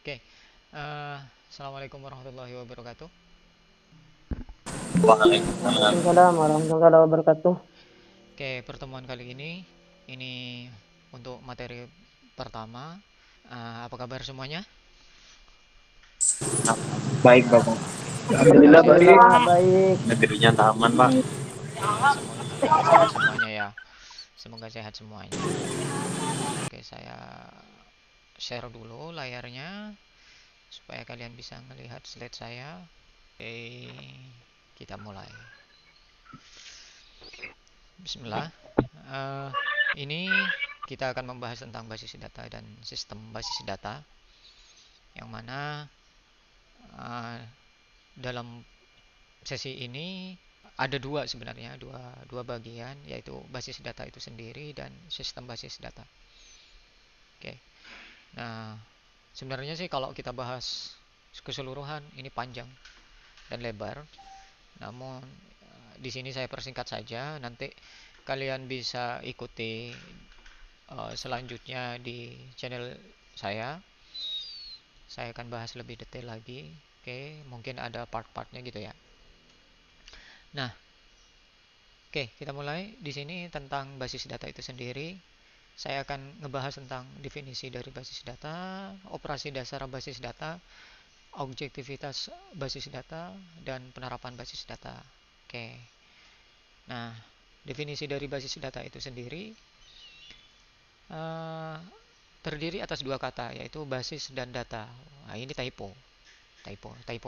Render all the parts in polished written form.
Oke, Assalamualaikum warahmatullahi wabarakatuh. Waalaikumsalam warahmatullahi wabarakatuh. Oke, pertemuan kali ini untuk materi pertama. Apa kabar semuanya? Baik, Bapak. Semoga Alhamdulillah baik. sehat. Alhamdulillah baik. Negerinya tak aman, Pak. Semoga sehat semuanya ya. Semoga sehat semuanya. Oke, saya share dulu layarnya supaya kalian bisa melihat slide saya. Oke, kita mulai. Bismillah. Eh, ini kita akan membahas tentang basis data dan sistem basis data, yang mana eh, dalam sesi ini ada dua sebenarnya, dua bagian, yaitu basis data itu sendiri dan sistem basis data. Oke, nah sebenarnya sih kalau kita bahas keseluruhan ini panjang dan lebar, namun di sini saya persingkat saja. Nanti kalian bisa ikuti selanjutnya di channel saya. Saya akan bahas lebih detail lagi. Oke, mungkin ada part-partnya gitu ya. Nah, oke, kita mulai di sini tentang basis data itu sendiri. Saya akan ngebahas tentang definisi dari basis data, operasi dasar basis data, objektivitas basis data, dan penerapan basis data. Oke. Nah, definisi dari basis data itu sendiri eh, terdiri atas dua kata, yaitu basis dan data. Nah, ini typo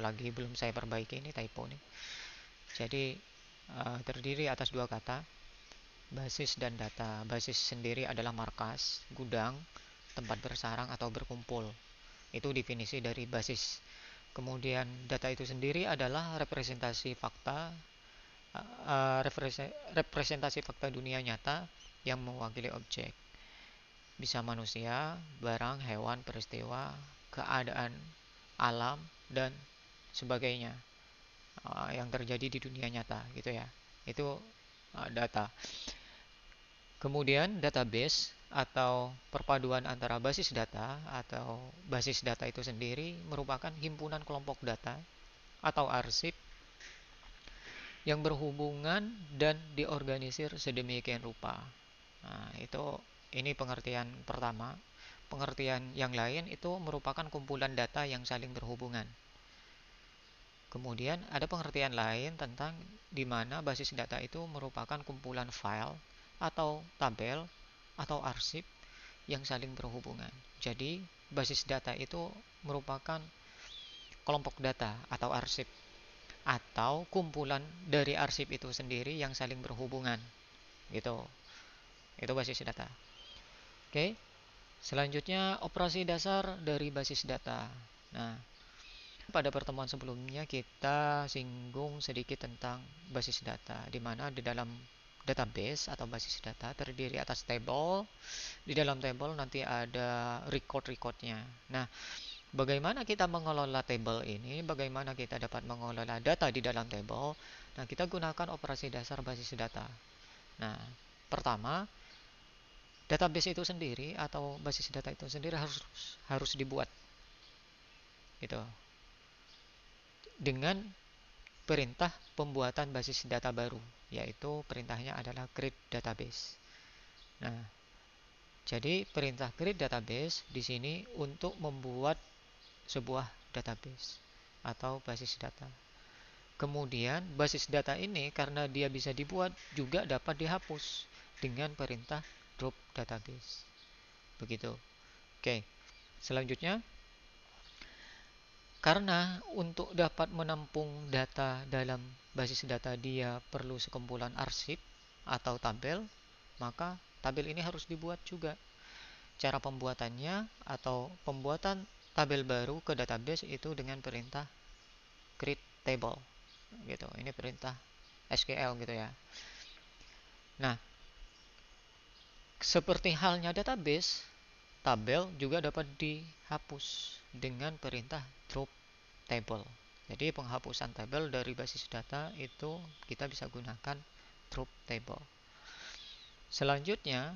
lagi, belum saya perbaiki, ini typo nih. Jadi terdiri atas dua kata, basis dan data. Basis sendiri adalah markas, gudang, tempat bersarang atau berkumpul. Itu definisi dari basis. Kemudian data itu sendiri adalah representasi fakta, representasi fakta dunia nyata yang mewakili objek. Bisa manusia, barang, hewan, peristiwa, keadaan alam, dan sebagainya yang terjadi di dunia nyata gitu ya. Itu data. Kemudian database atau perpaduan antara basis data atau basis data itu sendiri merupakan himpunan kelompok data atau arsip yang berhubungan dan diorganisir sedemikian rupa. Nah, ini pengertian pertama. Pengertian yang lain itu merupakan kumpulan data yang saling berhubungan. Kemudian ada pengertian lain tentang di mana basis data itu merupakan kumpulan file atau tabel atau arsip yang saling berhubungan. Jadi, basis data itu merupakan kelompok data atau arsip atau kumpulan dari arsip itu sendiri yang saling berhubungan. Gitu. Itu basis data. Oke. Selanjutnya operasi dasar dari basis data. Nah, pada pertemuan sebelumnya kita singgung sedikit tentang basis data, di mana di dalam database atau basis data terdiri atas table. Di dalam table nanti ada record-recordnya. Nah, bagaimana kita mengelola table ini? Bagaimana kita dapat mengelola data di dalam table? Nah, kita gunakan operasi dasar basis data. Nah, pertama, database itu sendiri atau basis data itu sendiri harus dibuat gitu, dengan perintah pembuatan basis data baru, yaitu perintahnya adalah create database. Nah, jadi perintah create database di sini untuk membuat sebuah database atau basis data. Kemudian basis data ini karena dia bisa dibuat juga dapat dihapus dengan perintah drop database. Begitu. Oke. Selanjutnya, karena untuk dapat menampung data dalam basis data dia perlu sekumpulan arsip atau tabel, maka tabel ini harus dibuat juga. Cara pembuatannya atau pembuatan tabel baru ke database itu dengan perintah create table gitu. Ini perintah SQL gitu ya. Nah, seperti halnya database, tabel juga dapat dihapus dengan perintah drop table. Jadi penghapusan tabel dari basis data itu kita bisa gunakan drop table. Selanjutnya,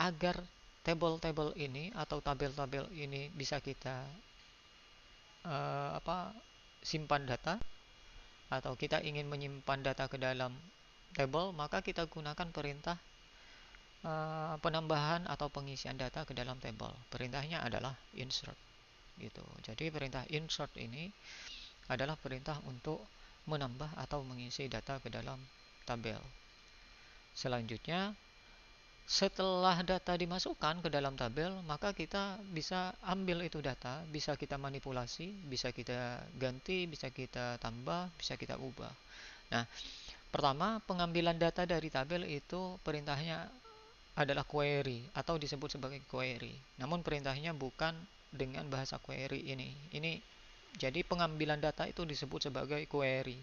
agar table-table ini atau tabel-tabel ini bisa kita simpan data atau kita ingin menyimpan data ke dalam table, maka kita gunakan perintah penambahan atau pengisian data ke dalam table. Perintahnya adalah insert gitu. Jadi perintah insert ini adalah perintah untuk menambah atau mengisi data ke dalam tabel. Selanjutnya, setelah data dimasukkan ke dalam tabel, maka kita bisa ambil itu data, bisa kita manipulasi, bisa kita ganti, bisa kita tambah, bisa kita ubah. Nah, pertama, pengambilan data dari tabel itu perintahnya adalah query atau disebut sebagai query. Namun perintahnya bukan dengan bahasa query ini. Jadi pengambilan data itu disebut sebagai query.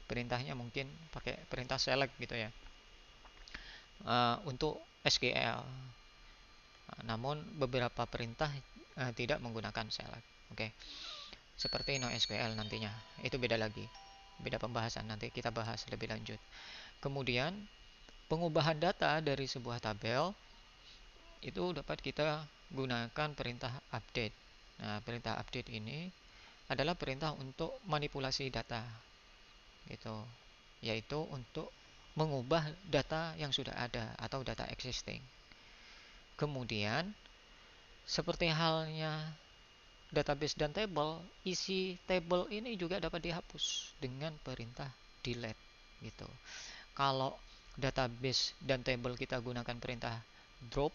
Perintahnya mungkin pakai perintah select gitu ya. Untuk SQL. Namun beberapa perintah tidak menggunakan select. Oke. Seperti NoSQL nantinya. Itu beda lagi. Beda pembahasan, nanti kita bahas lebih lanjut. Kemudian pengubahan data dari sebuah tabel itu dapat kita gunakan perintah update. Nah, perintah update ini adalah perintah untuk manipulasi data gitu, yaitu untuk mengubah data yang sudah ada atau data existing. Kemudian seperti halnya database dan table, isi table ini juga dapat dihapus dengan perintah delete gitu. Kalau database dan table kita gunakan perintah drop,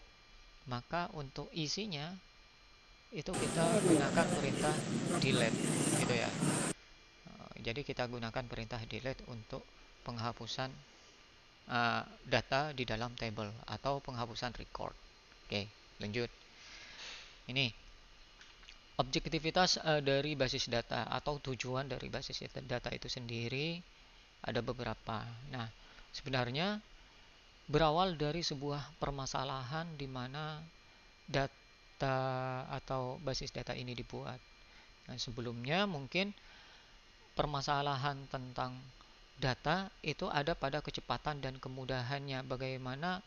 maka untuk isinya itu kita gunakan perintah delete gitu ya. Jadi kita gunakan perintah delete untuk penghapusan data di dalam table atau penghapusan record. Oke, lanjut. Ini objektivitas dari basis data atau tujuan dari basis data itu sendiri ada beberapa. Nah, sebenarnya berawal dari sebuah permasalahan di mana data atau basis data ini dibuat. Nah, sebelumnya mungkin permasalahan tentang data itu ada pada kecepatan dan kemudahannya. Bagaimana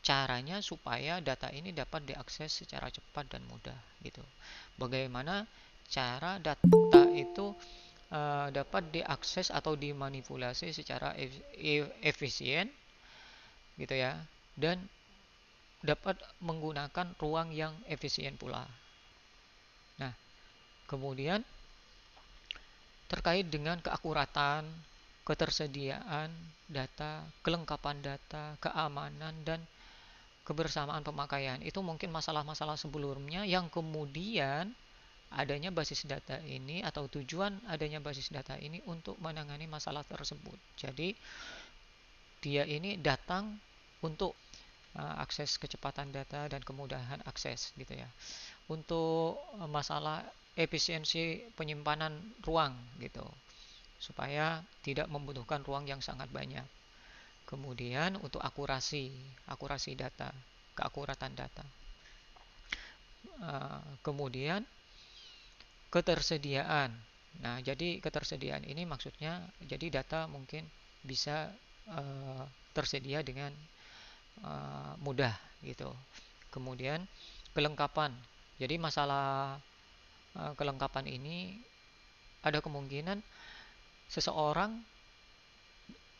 caranya supaya data ini dapat diakses secara cepat dan mudah gitu. Bagaimana cara data itu dapat diakses atau dimanipulasi secara efisien gitu ya, dan dapat menggunakan ruang yang efisien pula. Nah, kemudian terkait dengan keakuratan, ketersediaan data, kelengkapan data, keamanan, dan kebersamaan pemakaian. Itu mungkin masalah-masalah sebelumnya yang kemudian adanya basis data ini atau tujuan adanya basis data ini untuk menangani masalah tersebut. Jadi dia ini datang untuk akses kecepatan data dan kemudahan akses gitu ya. Untuk masalah efisiensi penyimpanan ruang gitu, supaya tidak membutuhkan ruang yang sangat banyak. Kemudian untuk akurasi data, keakuratan data. Kemudian ketersediaan. Nah, jadi ketersediaan ini maksudnya jadi data mungkin bisa tersedia dengan mudah gitu. Kemudian kelengkapan. Jadi masalah kelengkapan ini ada kemungkinan seseorang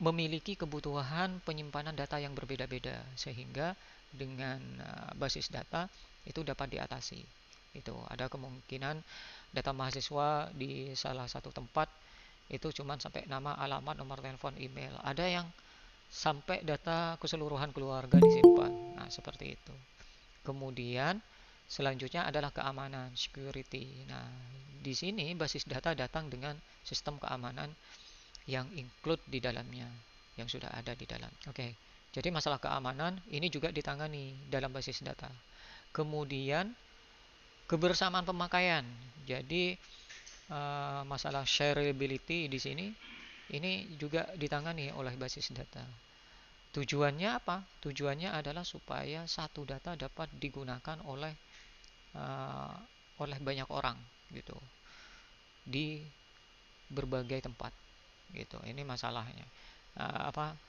memiliki kebutuhan penyimpanan data yang berbeda-beda, sehingga dengan basis data itu dapat diatasi. Itu ada kemungkinan data mahasiswa di salah satu tempat itu cuma sampai nama, alamat, nomor telepon, email. Ada yang sampai data keseluruhan keluarga disimpan. Nah, seperti itu. Kemudian selanjutnya adalah keamanan, security. Nah, di sini basis data datang dengan sistem keamanan yang include di dalamnya, yang sudah ada di dalam. Oke. Jadi masalah keamanan ini juga ditangani dalam basis data. Kemudian kebersamaan pemakaian. Jadi masalah shareability di sini ini juga ditangani oleh basis data. Tujuannya apa? Tujuannya adalah supaya satu data dapat digunakan oleh banyak orang gitu di berbagai tempat gitu. Ini masalahnya.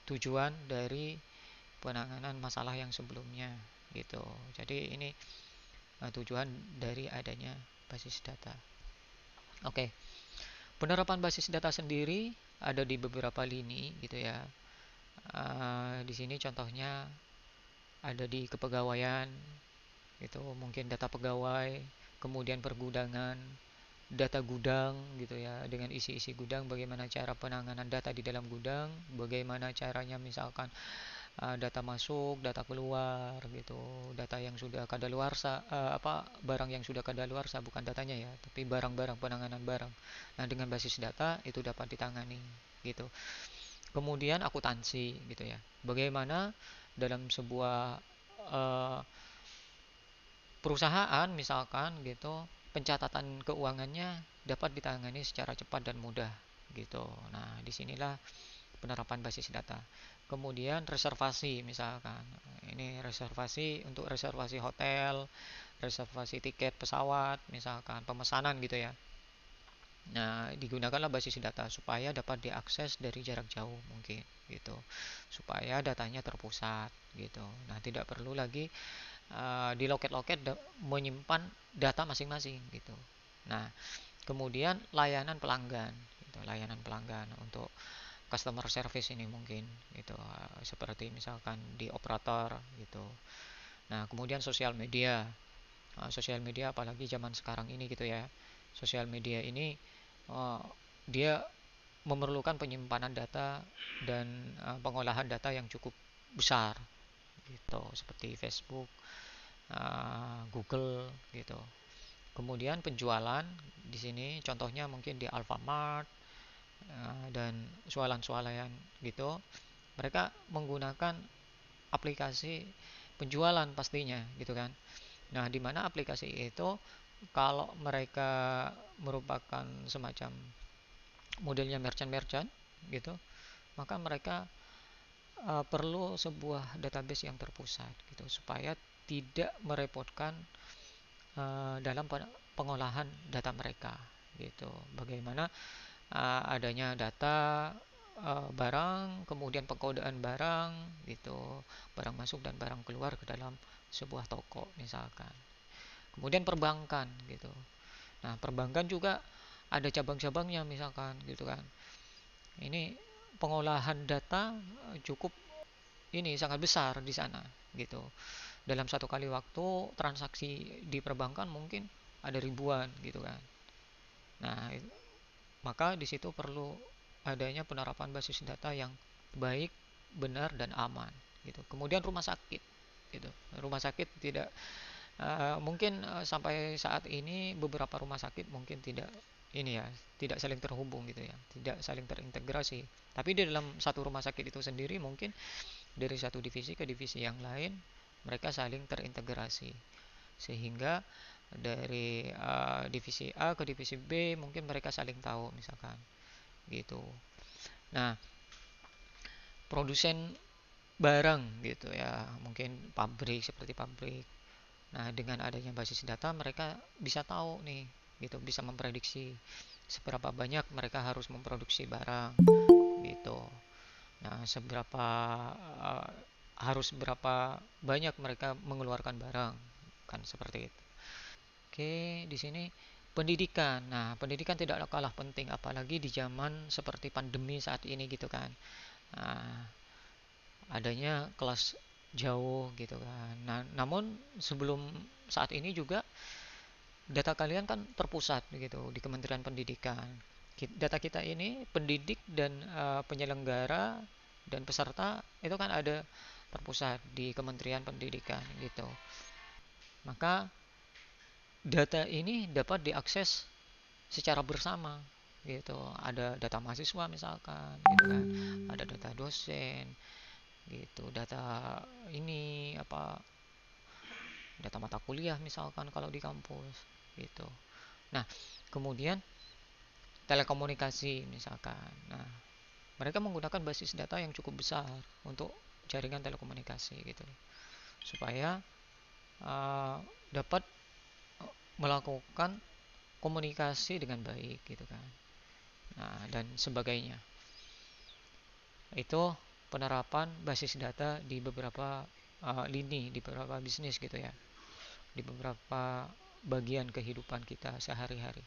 Tujuan dari penanganan masalah yang sebelumnya gitu. Jadi ini tujuan dari adanya basis data. Oke, penerapan basis data sendiri ada di beberapa lini gitu ya. Di sini contohnya ada di kepegawaian, itu mungkin data pegawai, kemudian pergudangan, data gudang gitu ya, dengan isi-isi gudang, bagaimana cara penanganan data di dalam gudang, bagaimana caranya misalkan data masuk, data keluar gitu, data yang sudah kadaluarsa, barang yang sudah kadaluarsa, bukan datanya ya, tapi barang-barang, penanganan barang. Nah, dengan basis data itu dapat ditangani gitu. Kemudian akuntansi gitu ya. Bagaimana dalam sebuah uh, perusahaan misalkan gitu, pencatatan keuangannya dapat ditangani secara cepat dan mudah gitu. Nah, disinilah penerapan basis data. Kemudian reservasi misalkan, ini reservasi untuk reservasi hotel, reservasi tiket pesawat misalkan, pemesanan gitu ya. Nah, digunakanlah basis data supaya dapat diakses dari jarak jauh mungkin gitu. Supaya datanya terpusat gitu. Nah, tidak perlu lagi di loket-loket menyimpan data masing-masing gitu. Nah, kemudian layanan pelanggan gitu. Layanan pelanggan untuk customer service ini mungkin gitu. Seperti misalkan di operator gitu. Nah, kemudian sosial media. Sosial media apalagi zaman sekarang ini gitu ya. Sosial media ini dia memerlukan penyimpanan data dan pengolahan data yang cukup besar gitu, seperti Facebook, Google gitu. Kemudian penjualan di sini contohnya mungkin di Alfamart dan swalayan-swalayan gitu. Mereka menggunakan aplikasi penjualan pastinya gitu kan. Nah, di mana aplikasi itu kalau mereka merupakan semacam modelnya merchant-merchant gitu, maka mereka perlu sebuah database yang terpusat gitu supaya tidak merepotkan dalam pengolahan data mereka gitu. Bagaimana adanya data barang, kemudian pengkodaan barang gitu, barang masuk dan barang keluar ke dalam sebuah toko misalkan. Kemudian perbankan gitu. Nah, perbankan juga ada cabang-cabangnya misalkan gitu kan. Ini pengolahan data cukup ini sangat besar di sana gitu. Dalam satu kali waktu transaksi di perbankan mungkin ada ribuan gitu kan. Nah, maka di situ perlu adanya penerapan basis data yang baik, benar dan aman gitu. Kemudian rumah sakit gitu. Rumah sakit tidak mungkin sampai saat ini beberapa rumah sakit mungkin tidak ini ya, tidak saling terhubung gitu ya, tidak saling terintegrasi. Tapi di dalam satu rumah sakit itu sendiri mungkin dari satu divisi ke divisi yang lain mereka saling terintegrasi sehingga dari divisi A ke divisi B mungkin mereka saling tahu misalkan gitu. Nah, produsen barang gitu ya, mungkin pabrik seperti pabrik. Nah, dengan adanya basis data mereka bisa tahu nih gitu, bisa memprediksi seberapa banyak mereka harus memproduksi barang gitu. Nah, uh, harus berapa banyak mereka mengeluarkan barang kan seperti itu. Oke, di sini pendidikan. Nah, pendidikan tidak kalah penting apalagi di zaman seperti pandemi saat ini gitu kan. Nah, adanya kelas jauh gitu kan. Nah, namun sebelum saat ini juga data kalian kan terpusat gitu di Kementerian Pendidikan. Data kita ini pendidik dan penyelenggara dan peserta itu kan ada terpusat di Kementerian Pendidikan gitu. Maka data ini dapat diakses secara bersama gitu. Ada data mahasiswa misalkan gitu kan. Ada data dosen gitu, data ini data mata kuliah misalkan kalau di kampus gitu. Nah, kemudian telekomunikasi misalkan. Nah, mereka menggunakan basis data yang cukup besar untuk jaringan telekomunikasi gitu, supaya uh, dapat melakukan komunikasi dengan baik gitu kan. Nah, dan sebagainya. Itu penerapan basis data di beberapa lini, di beberapa bisnis gitu ya, di beberapa bagian kehidupan kita sehari-hari.